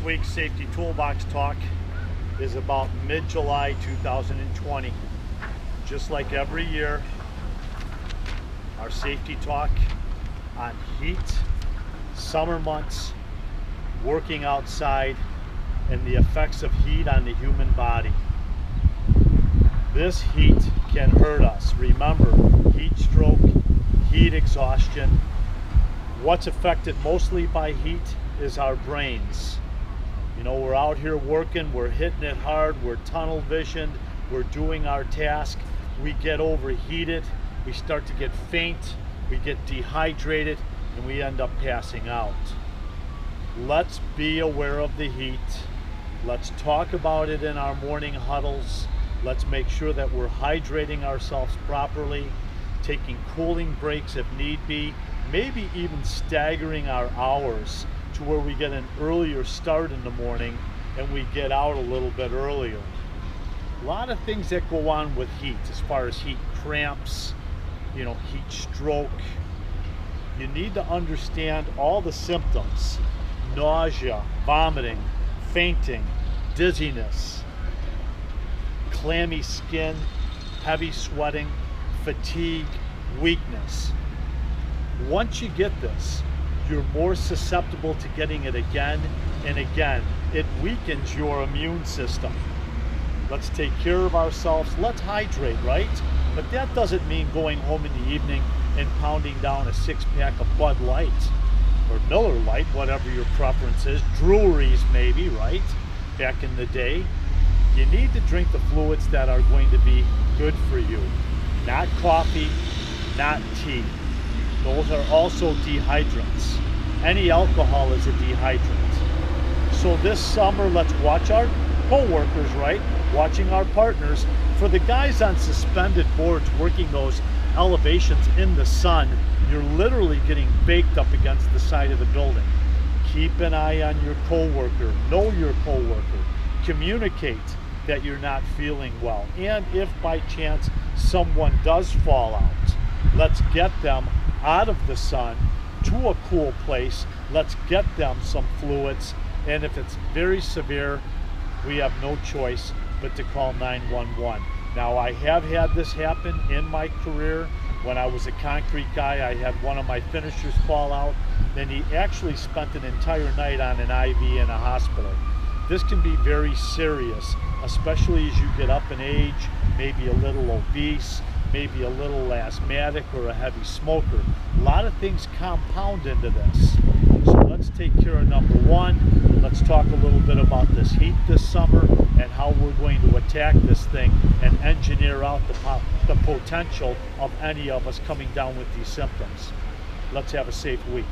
week's Safety Toolbox talk is about mid-July 2020. Just like every year, our safety talk on heat, summer months, working outside, and the effects of heat on the human body. This heat can hurt us. Remember, heat stroke, heat exhaustion. What's affected mostly by heat is our brains. You know, we're out here working, we're hitting it hard, we're tunnel visioned, we're doing our task, we get overheated, we start to get faint, we get dehydrated, and we end up passing out. Let's be aware of the heat. Let's talk about it in our morning huddles. Let's make sure that we're hydrating ourselves properly, taking cooling breaks if need be, maybe even staggering our hours to where we get an earlier start in the morning and we get out a little bit earlier. A lot of things that go on with heat, as far as heat cramps, heat stroke. You need to understand all the symptoms: nausea, vomiting, fainting, dizziness, clammy skin, heavy sweating, fatigue, weakness. Once you get this, you're more susceptible to getting it again and again. It weakens your immune system. Let's take care of ourselves. Let's hydrate, right? But that doesn't mean going home in the evening and pounding down a 6-pack of Bud Light or Miller Lite, whatever your preference is. Breweries maybe, right? Back in the day. You need to drink the fluids that are going to be good for you. Not coffee, not tea. Those are also dehydrant's. Any alcohol is a dehydrant. So this summer, let's watch our co-workers, right? Watching our partners. For the guys on suspended boards working those elevations in the sun, you're literally getting baked up against the side of the building. Keep an eye on your co-worker. Know your co-worker. Communicate that you're not feeling well. And if by chance someone does fall out, let's get them out of the sun to a cool place. Let's get them some fluids, and if it's very severe, we have no choice but to call 911. Now, I have had this happen in my career. When I was a concrete guy, I had one of my finishers fall out, and he actually spent an entire night on an IV in a hospital. This can be very serious, especially as you get up in age, maybe a little obese, maybe a little asthmatic or a heavy smoker. A lot of things compound into this. So let's take care of number one. Let's talk a little bit about this heat this summer and how we're going to attack this thing and engineer out the potential of any of us coming down with these symptoms. Let's have a safe week.